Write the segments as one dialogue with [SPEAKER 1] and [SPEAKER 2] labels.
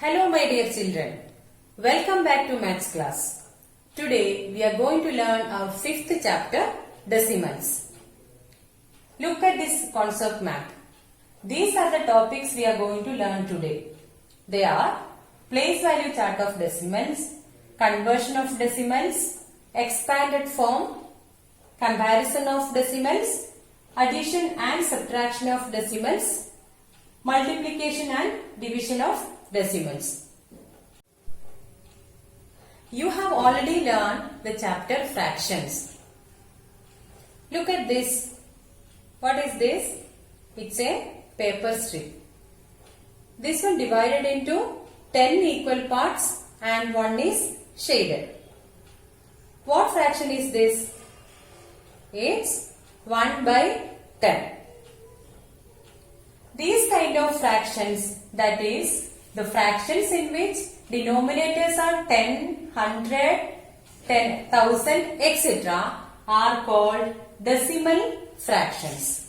[SPEAKER 1] Hello my dear children, welcome back to maths class. Today we are going to learn our 5th chapter, decimals. Look at this concept map. These are the topics we are going to learn today. They are place value chart of decimals, conversion of decimals, expanded form, comparison of decimals, addition and subtraction of decimals, multiplication and division of decimals. You have already learned the chapter fractions. Look at this. What is this? It's a paper strip. This one divided into 10 equal parts and one is shaded. What fraction is this? It's 1 by 10. These kind of fractions, that is the fractions in which denominators are 10, 100, 10,000, etc. are called decimal fractions.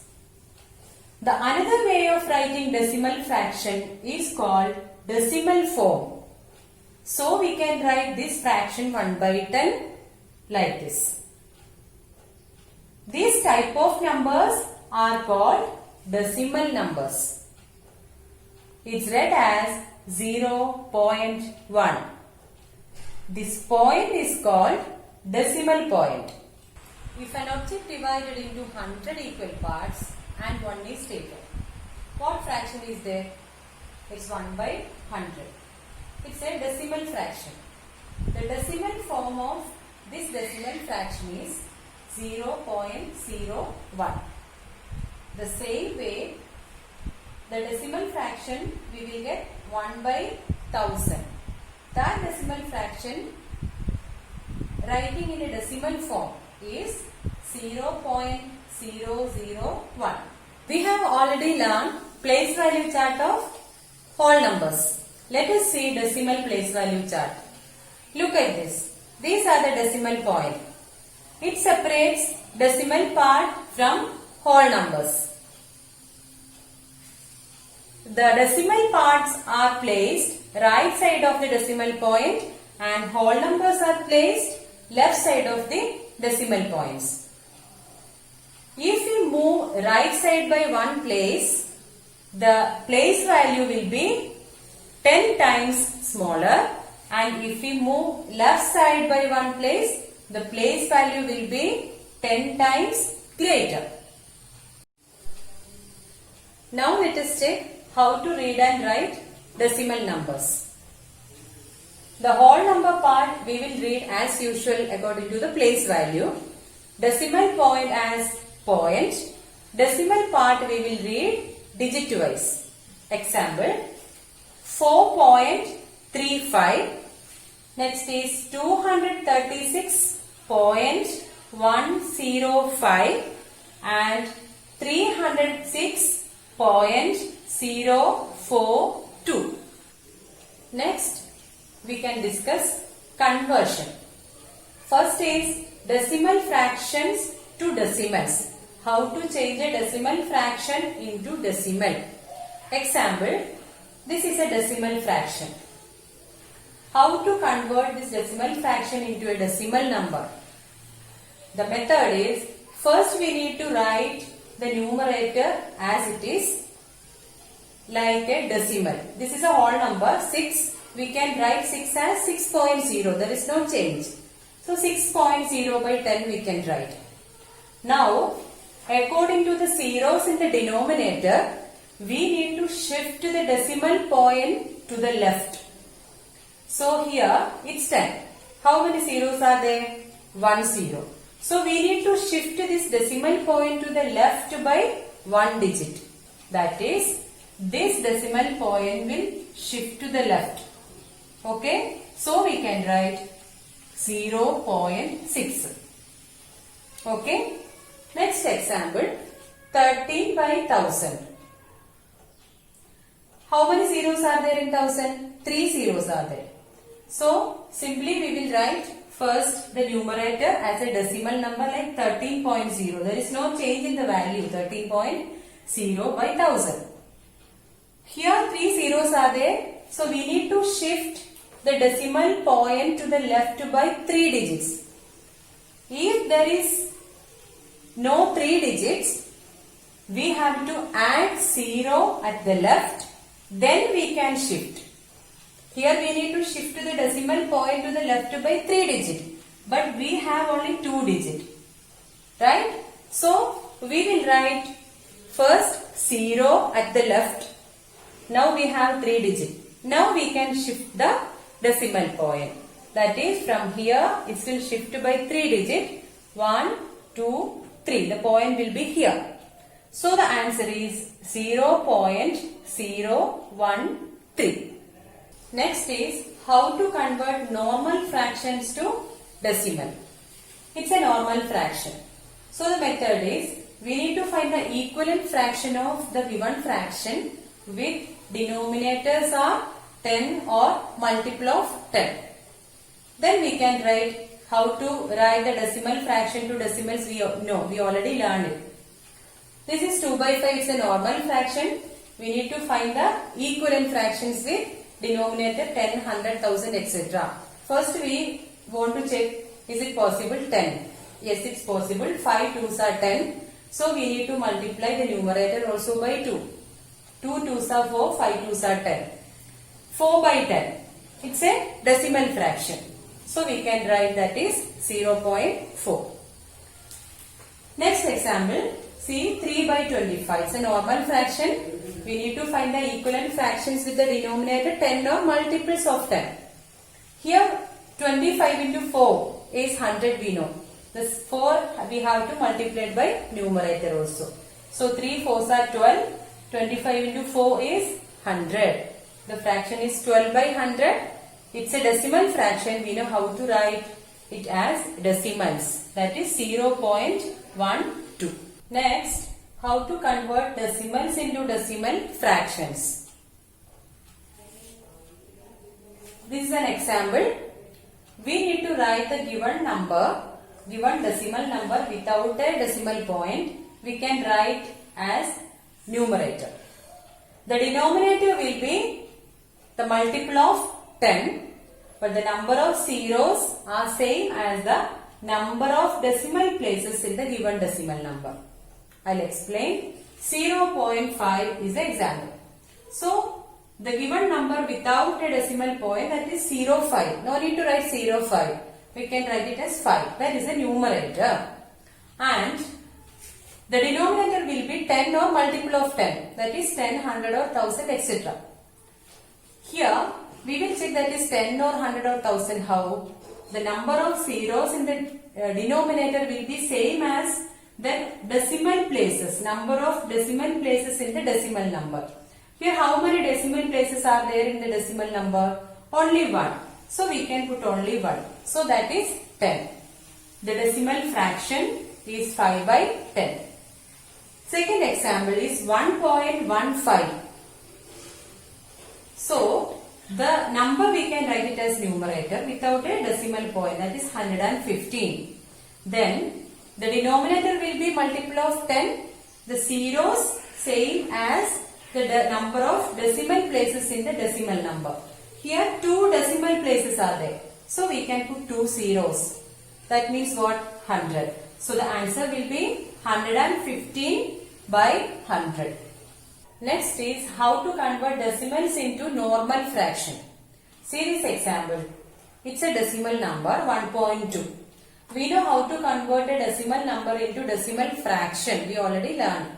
[SPEAKER 1] The another way of writing decimal fraction is called decimal form. So we can write this fraction 1 by 10 like this. These type of numbers are called decimal numbers. It's read as 0.1. This point is called decimal point. If an object divided into 100 equal parts and one is taken, what fraction is there? It's 1 by 100. It's a decimal fraction. The decimal form of this decimal fraction is 0.01. The same way, the decimal fraction we will get 1 by 1000. That decimal fraction writing in a decimal form is 0.001. We have already learned place value chart of whole numbers. Let us see decimal place value chart. Look at this. These are the decimal point. It separates decimal part from whole numbers. The decimal parts are placed right side of the decimal point and whole numbers are placed left side of the decimal points. If we move right side by one place, the place value will be 10 times smaller, and if we move left side by one place, the place value will be 10 times greater. Now let us check how to read and write decimal numbers. The whole number part we will read as usual according to the place value. Decimal point as point. Decimal part we will read digit wise. Example 4.35. Next is 236.105 and 306.042. Next, we can discuss conversion. First is decimal fractions to decimals. How to change a decimal fraction into decimal. Example, this is a decimal fraction. How to convert this decimal fraction into a decimal number? The method is, first we need to write the numerator as it is, like a decimal. This is a whole number 6. We can write 6 as 6.0. There is no change. So 6.0 by 10 we can write. Now, according to the zeros in the denominator, we need to shift the decimal point to the left. So here it's 10. How many zeros are there? 1 0. So we need to shift this decimal point to the left by 1 digit. That is, this decimal point will shift to the left. Okay. So we can write 0.6. Okay. Next example, 13 by 1000. How many zeros are there in 1000? 3 zeros are there. So simply we will write first the numerator as a decimal number like 13.0. There is no change in the value 13.0 by 1000. Here 3 zeros are there. So we need to shift the decimal point to the left by 3 digits. If there is no 3 digits, we have to add 0 at the left, then we can shift. Here we need to shift the decimal point to the left by 3 digits, but we have only 2 digits, right? So we will write first 0 at the left. Now we have 3 digits. Now we can shift the decimal point. That is, from here it will shift by 3 digits. 1, 2, 3. The point will be here. So the answer is 0.013. Next is how to convert normal fractions to decimal. It's a normal fraction. So the method is, we need to find the equivalent fraction of the given fraction with denominators are 10 or multiple of 10. Then we can write how to write the decimal fraction to decimals. We already learned it. This is 2 by 5. It's a normal fraction. We need to find the equivalent fractions with denominator 10, 100, 1000, etc. First we want to check, is it possible 10? Yes, it's possible. 5 2s are 10. So we need to multiply the numerator also by 2. 2 2s are 4, 5 2s are 10. 4 by 10. It's a decimal fraction. So we can write that is 0.4. Next example, see 3 by 25. It's a normal fraction. We need to find the equivalent fractions with the denominator 10 or multiples of 10. Here 25 into 4 is 100 we know. This 4 we have to multiply it by numerator also. So 3 4s are 12. 25 into 4 is 100. The fraction is 12 by 100. It's a decimal fraction. We know how to write it as decimals. That is 0.12. Next, how to convert decimals into decimal fractions. This is an example. We need to write the given decimal number without a decimal point. We can write as numerator. The denominator will be the multiple of 10, but the number of zeros are same as the number of decimal places in the given decimal number. I'll explain. 0.5 is the example. So the given number without a decimal point, that is 0.5. No need to write 0.5. We can write it as 5. That is a numerator. And the denominator will be 10 or multiple of 10. That is 10, 100 or 1000, etc. Here we will check that is 10 or 100 or 1000. How? The number of zeros in the denominator will be same as the decimal places. Number of decimal places in the decimal number. Here how many decimal places are there in the decimal number? Only 1. So we can put only 1. So that is 10. The decimal fraction is 5 by 10. Second example is 1.15. So the number we can write it as numerator without a decimal point, that is 115. Then the denominator will be multiple of 10. The zeros same as the number of decimal places in the decimal number. Here 2 decimal places are there. So we can put 2 zeros. That means what? 100. So the answer will be 115 by 100. Next is how to convert decimals into normal fraction. See this example. It's a decimal number 1.2. We know how to convert a decimal number into decimal fraction. We already learned.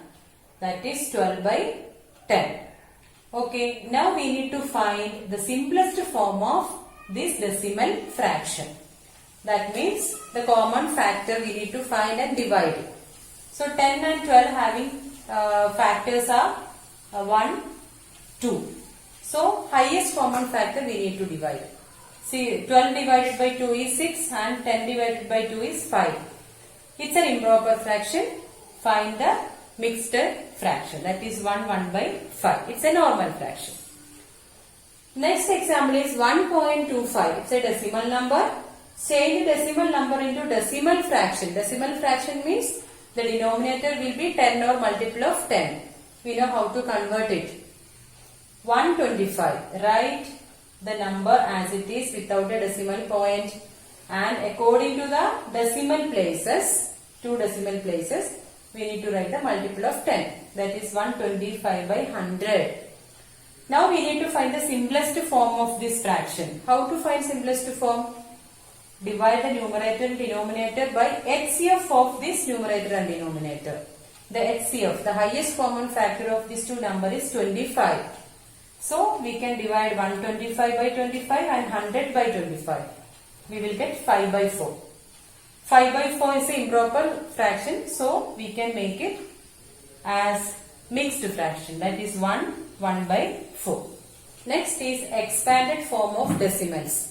[SPEAKER 1] That is 12 by 10. Okay, now we need to find the simplest form of this decimal fraction. That means the common factor we need to find and divide it. So 10 and 12 having factors are 1, 2. So highest common factor we need to divide. See, 12 divided by 2 is 6 and 10 divided by 2 is 5. It's an improper fraction. Find the mixed fraction. That is 1 by 5. It's a normal fraction. Next example is 1.25. It's a decimal number. Change the decimal number into decimal fraction. Decimal fraction means the denominator will be 10 or multiple of 10. We know how to convert it. 125. Write the number as it is without a decimal point, and according to the decimal places, two decimal places, we need to write the multiple of 10. That is 125 by 100. Now we need to find the simplest form of this fraction. How to find simplest form? Divide the numerator and denominator by HCF of this numerator and denominator. The HCF, the highest common factor of these two numbers is 25. So we can divide 125 by 25 and 100 by 25. We will get 5 by 4. 5 by 4 is an improper fraction, so we can make it as mixed fraction, that is 1 by 4. Next is expanded form of decimals.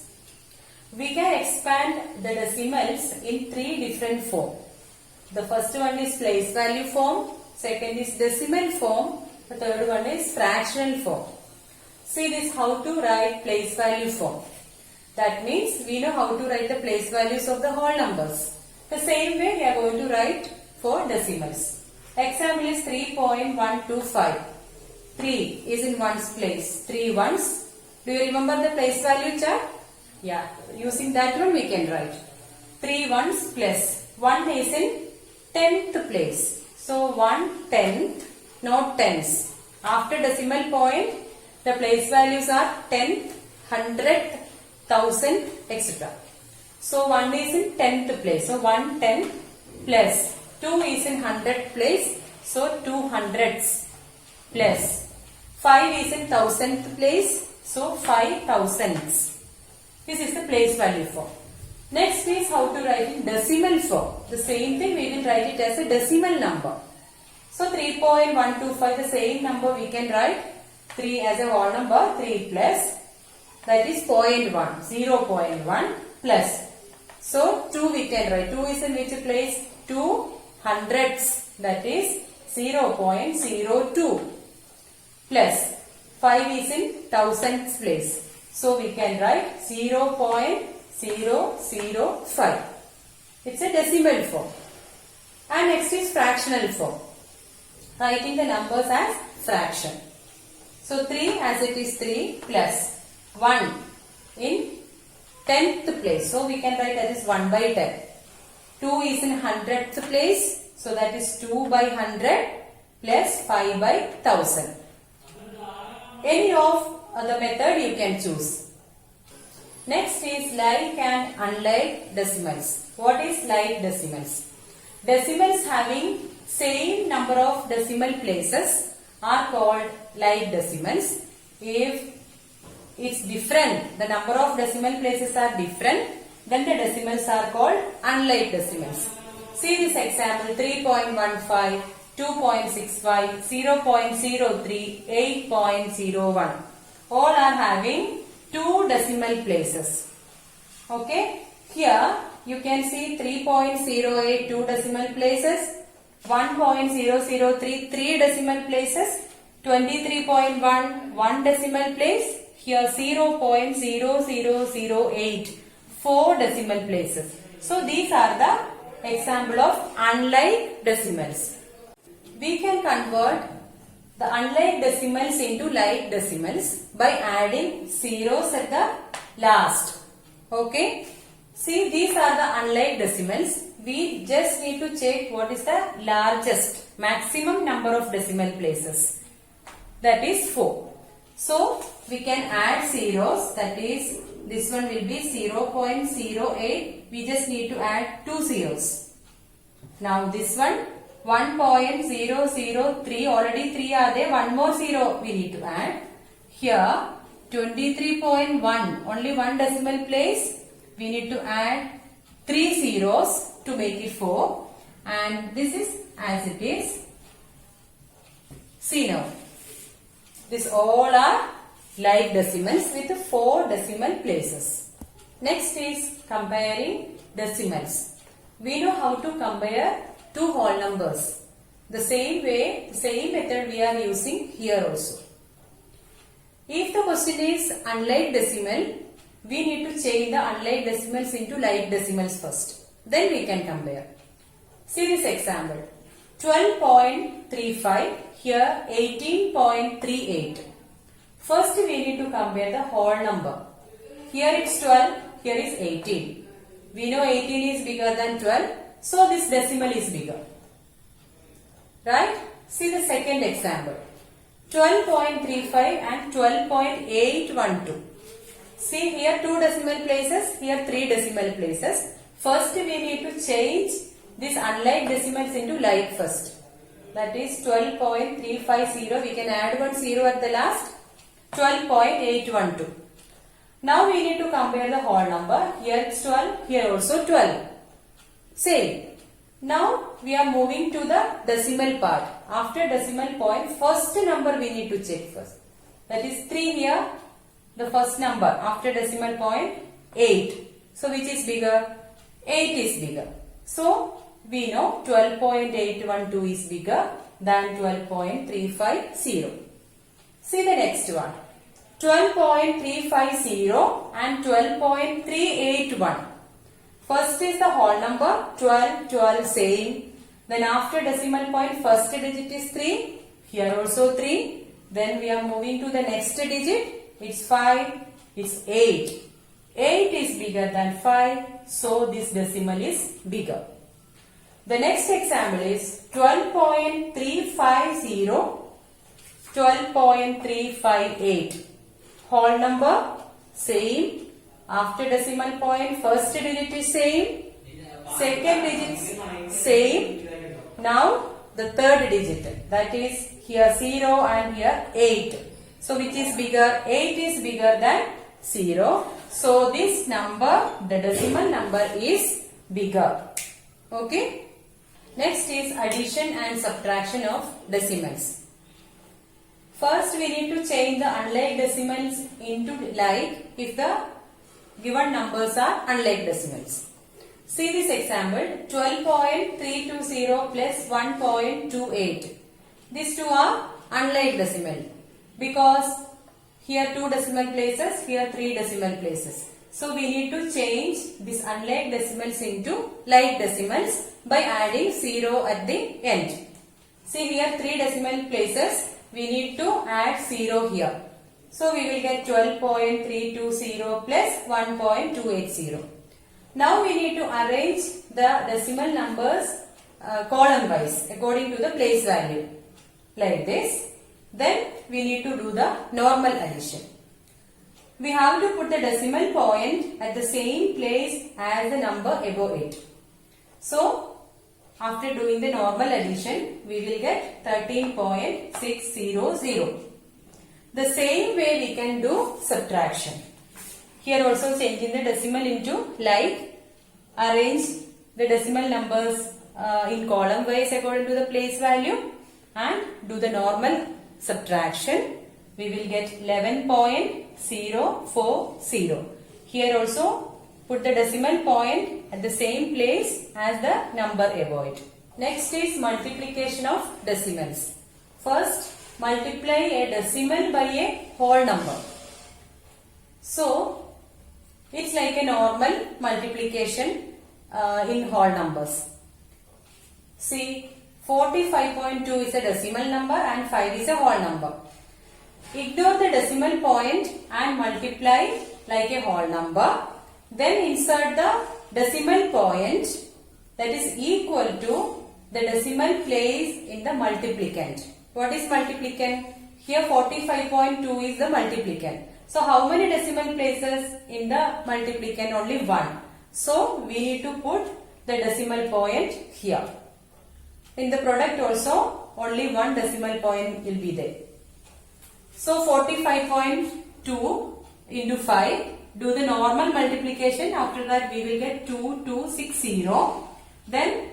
[SPEAKER 1] We can expand the decimals in three different forms. The first one is place value form, second is decimal form, the third one is fractional form. See this, how to write place value form. That means we know how to write the place values of the whole numbers. The same way we are going to write for decimals. Example is 3.125. 3 is in ones place. 3 ones. Do you remember the place value chart? Yeah. Using that one we can write. 3 ones plus 1 is in 10th place. So 1 tenth, not tens. After decimal point, the place values are 10th, 100th, 1000th, etc. So 1 is in 10th place. So 1 tenth plus 2 is in 100th place. So 2 hundredths plus 5 is in 1000th place. So 5 thousandths. This is the place value form. Next is how to write in decimal form. The same thing we will write it as a decimal number. So 3.125, the same number we can write 3 as a whole number, 3 plus, that is 0.1, 0.1 plus. So 2 we can write. 2 is in which place? 2 hundredths, that is 0.02 plus 5 is in thousandths place. So we can write 0.005. It's a decimal form. And next is fractional form. Writing the numbers as fraction. So 3 as it is 3 plus 1 in 10th place. So we can write that is 1 by 10. 2 is in 100th place. So that is 2 by 100 plus 5 by 1000. Any of the method you can choose. Next is like and unlike decimals. What is like decimals? Decimals having same number of decimal places are called like decimals. If it's different, the number of decimal places are different, then the decimals are called unlike decimals. See this example, 3.15, 2.65, 0.03, 8.01. All are having two decimal places. Okay. Here you can see 3.08 two decimal places, 1.003 three decimal places, 23.1 one decimal place. Here 0.0008 four decimal places. So these are the example of unlike decimals. We can convert the unlike decimals into like decimals by adding zeros at the last. Okay. See, these are the unlike decimals. We just need to check what is the largest maximum number of decimal places. That is 4. So we can add zeros. That is, this one will be 0.08. We just need to add 2 zeros. Now this one 1.003, already 3 are there, one more 0 we need to add. Here 23.1, only one decimal place, we need to add 3 zeros to make it 4, and this is as it is. See now, this all are like decimals with 4 decimal places. Next is comparing decimals. We know how to compare two whole numbers. The same way, same method we are using here also. If the question is unlike decimal, we need to change the unlike decimals into like decimals first. Then we can compare. See this example. 12.35, here 18.38. First we need to compare the whole number. Here it's 12, here is 18. We know 18 is bigger than 12, so this decimal is bigger. Right? See the second example. 12.35 and 12.812. See here 2 decimal places, here 3 decimal places. First we need to change these unlike decimals into like first. That is 12.350. We can add one 0 at the last. 12.812. Now we need to compare the whole number. Here it's 12, here also 12. Same. Now we are moving to the decimal part. After decimal point, first number we need to check first. That is 3 here. The first number after decimal point 8. So which is bigger? 8 is bigger. So we know 12.812 is bigger than 12.350. See the next one. 12.350 and 12.381. First is the whole number 12, 12 same. Then after decimal point first digit is 3. Here also 3. Then we are moving to the next digit. It's 5. It's 8. 8 is bigger than 5. So this decimal is bigger. The next example is 12.350, 12.358. Whole number same. After decimal point first digit is same. Second digit same. Now the third digit, that is here 0 and here 8. So which is bigger? 8 is bigger than 0. So this number, the decimal number is bigger. Okay. Next is addition and subtraction of decimals. First we need to change the unlike decimals into like if the given numbers are unlike decimals. See this example, 12.320 plus 1.28. These two are unlike decimal because here 2 decimal places, here 3 decimal places. So we need to change these unlike decimals into like decimals by adding 0 at the end. See here 3 decimal places, we need to add 0 here. So we will get 12.320 plus 1.280. Now we need to arrange the decimal numbers column wise according to the place value like this. Then we need to do the normal addition. We have to put the decimal point at the same place as the number above it. So after doing the normal addition, we will get 13.600. The same way we can do subtraction. Here also changing the decimal into like, arrange the decimal numbers in column wise according to the place value and do the normal subtraction. We will get 11.040. Here also put the decimal point at the same place as the number above it. Next is multiplication of decimals. First, multiply a decimal by a whole number. So, it's like a normal multiplication in whole numbers. See, 45.2 is a decimal number and 5 is a whole number. Ignore the decimal point and multiply like a whole number. Then insert the decimal point that is equal to the decimal place in the multiplicand. What is multiplicand? Here 45.2 is the multiplicand. So how many decimal places in the multiplicand? Only 1. So we need to put the decimal point here. In the product also only 1 decimal point will be there. So 45.2 into 5. Do the normal multiplication. After that we will get 2260. Then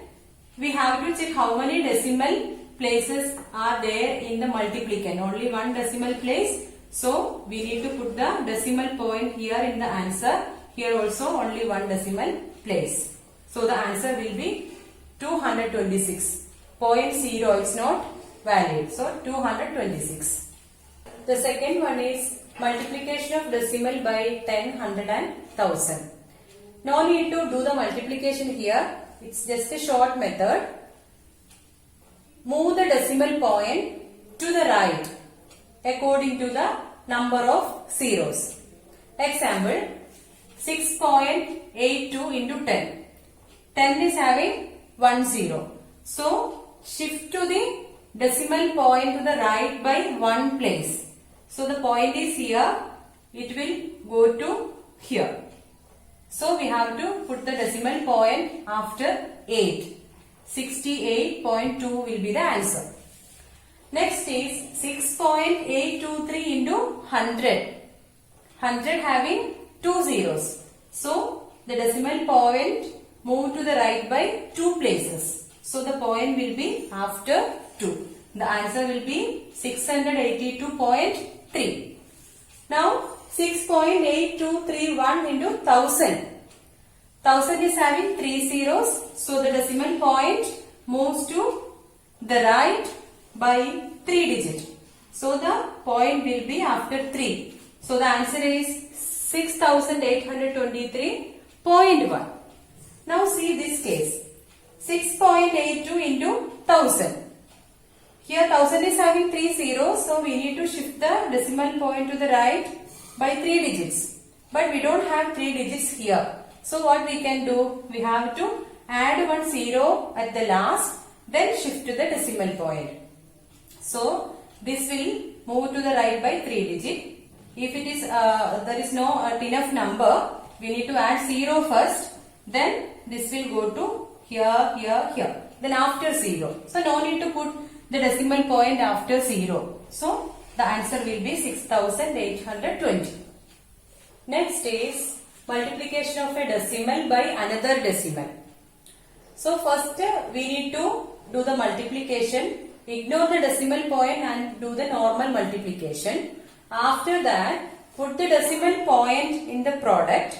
[SPEAKER 1] we have to check how many decimal places are there in the multiplicand. Only 1 decimal place. So we need to put the decimal point here in the answer. Here also only 1 decimal place. So the answer will be 226. 0.0 is not valid. So 226. The second one is multiplication of decimal by 10, 100 and 1000. No need to do the multiplication here. It's just a short method. Move the decimal point to the right according to the number of zeros. Example, 6.82 into 10. 10 is having 1 0. So, shift to the decimal point to the right by 1 place. So, the point is here. It will go to here. So, we have to put the decimal point after 8. 68.2 will be the answer. Next is 6.823 into 100. 100 having 2 zeros. So, the decimal point move to the right by 2 places. So, the point will be after 2. The answer will be 682.3. Now, 6.8231 into 1000. 1000 is having 3 zeros. So, the decimal point moves to the right by 3 digits. So, the point will be after 3. So, the answer is 6823.1. Now, see this case. 6.82 into 1000. Here 1000 is having 3 zeros. So, we need to shift the decimal point to the right by 3 digits. But we don't have 3 digits here. So, what we can do? We have to add 1 zero at the last. Then shift to the decimal point. So, this will move to the right by 3 digits. If it is there is no enough number, we need to add 0 first. Then this will go to here, here, here. Then after 0. So, no need to put the decimal point after 0. So, the answer will be 6820. Next is multiplication of a decimal by another decimal. So, first we need to do the multiplication. Ignore the decimal point and do the normal multiplication. After that, put the decimal point in the product.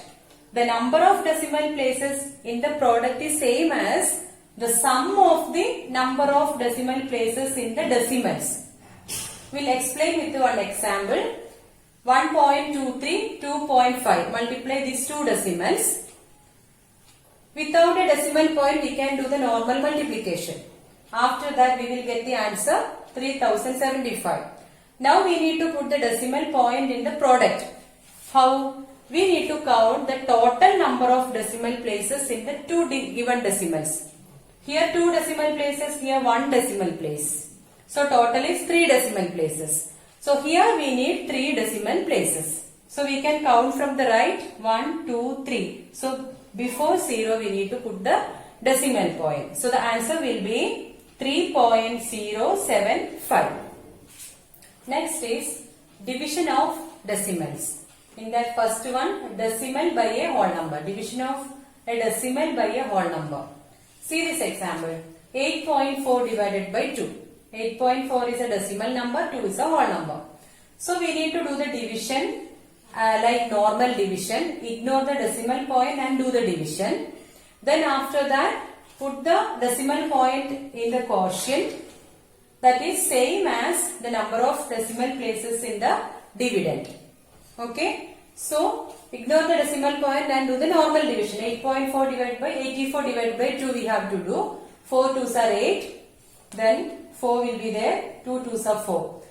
[SPEAKER 1] The number of decimal places in the product is same as the sum of the number of decimal places in the decimals. We'll explain with one example. 1.23, 2.5. Multiply these two decimals. Without a decimal point, we can do the normal multiplication. After that, we will get the answer 3075. Now, we need to put the decimal point in the product. How? We need to count the total number of decimal places in the two given decimals. Here 2 decimal places, here 1 decimal place. So, total is 3 decimal places. So, here we need 3 decimal places. So, we can count from the right 1, 2, 3. So, before 0 we need to put the decimal point. So, the answer will be 3.075. Next is division of decimals. In that first one, decimal by a whole number. Division of a decimal by a whole number. See this example. 8.4 divided by 2. 8.4 is a decimal number, 2 is a whole number. So, we need to do the division like normal division. Ignore the decimal point and do the division. Then after that, put the decimal point in the quotient. That is same as the number of decimal places in the dividend. Okay. So, ignore the decimal point and do the normal division. 8.4 divided by 84 divided by 2 we have to do. 4 2s are 8. Then 4 will be there. 2 2s are 4.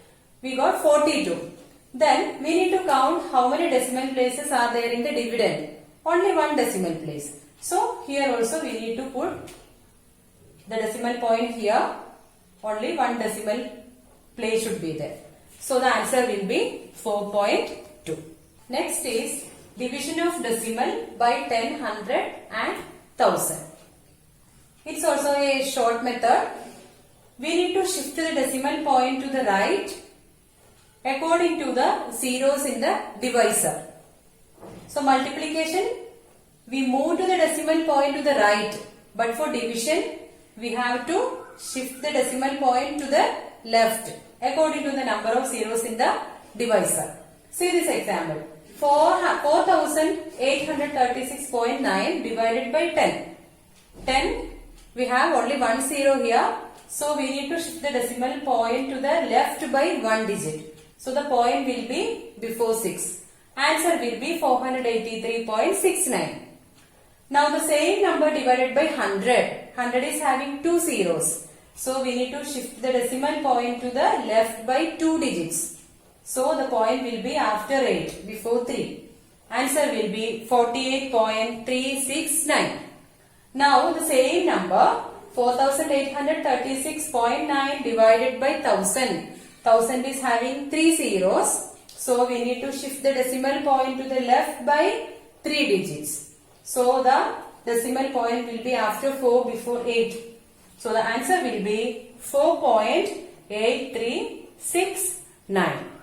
[SPEAKER 1] We got 42. Then we need to count how many decimal places are there in the dividend. Only 1 decimal place. So, here also we need to put the decimal point here. Only 1 decimal place should be there. So, the answer will be 4.2. Next is division of decimal by 10, 100 and 1000. It's also a short method. We need to shift the decimal point to the right according to the zeros in the divisor. So, multiplication, we move to the decimal point to the right. But for division, we have to shift the decimal point to the left according to the number of zeros in the divisor. See this example. 4836.9 divided by 10. 10, we have only 1 zero here. So, we need to shift the decimal point to the left by 1 digit. So, the point will be before 6. Answer will be 483.69. Now, the same number divided by 100. 100 is having 2 zeros. So, we need to shift the decimal point to the left by 2 digits. So the point will be after 8, before 3. Answer will be 48.369. Now the same number 4836.9 divided by 1000. 1000 is having 3 zeros. So we need to shift the decimal point to the left by 3 digits. So the decimal point will be after 4 before 8. So the answer will be 4.8369.